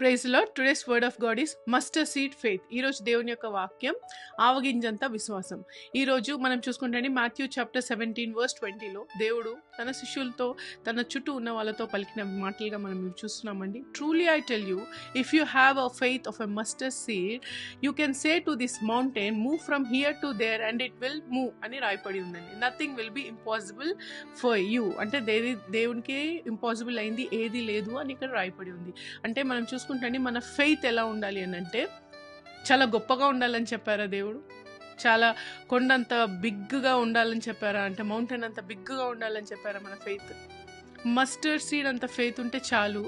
Praise Lord. Today's word of God is mustard seed faith. ఈరోజు దేవుని యొక్క వాక్యం ఆవగింజంత విశ్వాసం. ఈరోజు మనం చూసుకుంటే మాథ్యూ చాప్టర్ 17:20లో దేవుడు తన శిష్యులతో తన చుట్టూ ఉన్న వాళ్ళతో పలికిన మాటలుగా మనం చూస్తున్నామండి. Truly I tell you, if you have a faith of a mustard seed, you can say to this mountain move from here to their and it will move అని రాయపడి ఉందండి. Nothing will be impossible for you. అంటే దేవునికి impossible అయింది ఏది లేదు అని ఇక్కడ రాయపడి ఉంది. అంటే మనం చూసుకుంటే మన ఫెయిత్ ఎలా ఉండాలి అని అంటే, చాలా గొప్పగా ఉండాలని చెప్పారా దేవుడు? చాలా కొండంత బిగ్గా ఉండాలని చెప్పారా? అంటే మౌంటైన్ అంత బిగ్గా ఉండాలని చెప్పారా? మన ఫెయిత్ మస్టర్డ్ సీడ్ అంత ఫెయిత్ ఉంటే చాలు,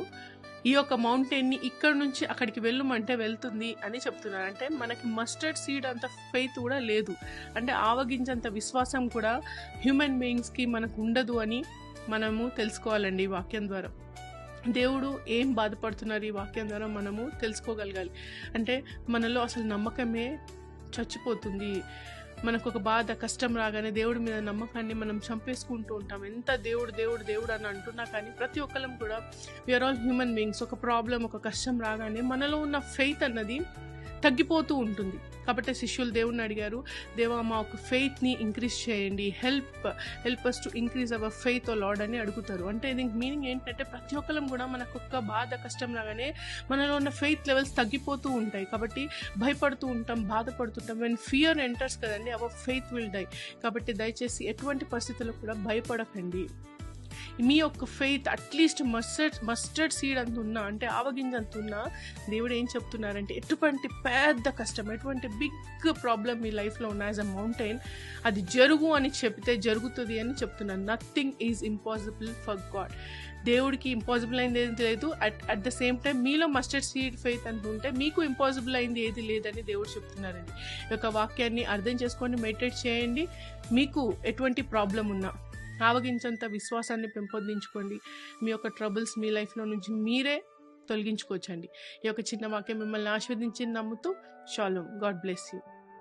ఈ యొక్క మౌంటైన్ని ఇక్కడ నుంచి అక్కడికి వెళ్ళమంటే వెళ్తుంది అని చెప్తున్నారు. అంటే మనకి మస్టర్డ్ సీడ్ అంత ఫెయిత్ కూడా లేదు. అంటే ఆవగింజంత విశ్వాసం కూడా హ్యూమన్ బీయింగ్స్కి మనకు ఉండదు అని మనము తెలుసుకోవాలండి ఈ వాక్యం ద్వారా. దేవుడు ఏం బాధపడుతున్నారు ఈ వాక్యం ద్వారా మనము తెలుసుకోగలగాలి. అంటే మనలో అసలు నమ్మకమే చచ్చిపోతుంది. మనకు ఒక బాధ కష్టం రాగానే దేవుడి మీద నమ్మకాన్ని మనం చంపేసుకుంటూ ఉంటాం. ఎంత దేవుడు దేవుడు దేవుడు అని అంటున్నా కానీ ప్రతి ఒక్కరం కూడా వీఆర్ ఆల్ హ్యూమన్ బీయింగ్స్. ఒక ప్రాబ్లం ఒక కష్టం రాగానే మనలో ఉన్న ఫెయిత్ అన్నది తగ్గిపోతూ ఉంటుంది. కాబట్టి శిష్యులు దేవుడిని అడిగారు, దేవా మా ఒక ఫెయిత్ని ఇంక్రీజ్ చేయండి, help us to increase our faith O Lord అని అడుగుతారు. అంటే దీనికి మీనింగ్ ఏంటంటే ప్రతి ఒక్కరం కూడా మనకు ఒక బాధ కష్టం రాగానే మనలో ఉన్న ఫెయిత్ లెవెల్స్ తగ్గిపోతూ ఉంటాయి. కాబట్టి భయపడుతూ ఉంటాం, బాధపడుతుంటాం. వెన్ ఫియర్ ఎంటర్స్ కదండి, అవర్ ఫెయిత్ విల్ డై. కాబట్టి దయచేసి ఎటువంటి పరిస్థితుల్లో కూడా భయపడకండి. మీ యొక్క ఫెయిత్ అట్లీస్ట్ మస్టర్డ్ సీడ్ అంత ఉన్నా, అంటే ఆవగింజ అంత ఉన్నా, దేవుడు ఏం చెప్తున్నారంటే ఎటువంటి పెద్ద కష్టం, ఎటువంటి బిగ్ ప్రాబ్లం మీ లైఫ్లో ఉన్న యాజ్ అ మౌంటైన్, అది జరుగు అని చెప్తే జరుగుతుంది అని చెప్తున్నాను. Nothing is impossible for God. దేవుడికి ఇంపాసిబుల్ అయింది ఏది లేదు. అట్ ద సేమ్ టైం మీలో మస్టర్డ్ సీడ్ ఫెయిత్ అంత ఉంటే మీకు ఇంపాసిబుల్ అయింది ఏది లేదని దేవుడు చెప్తున్నారండి. ఈ యొక్క వాక్యాన్ని అర్థం చేసుకొని మెడిటేట్ చేయండి. మీకు ఎటువంటి ప్రాబ్లం ఉన్నా ఆవగించంత విశ్వాసాన్ని పెంపొందించుకోండి. మీ యొక్క ట్రబుల్స్ మీ లైఫ్లో నుంచి మీరే తొలగించుకోవచ్చండి. ఈ యొక్క చిన్న వాక్యం మిమ్మల్ని ఆశీర్వదించి నమ్ముతూ షాలోమ్. God bless you.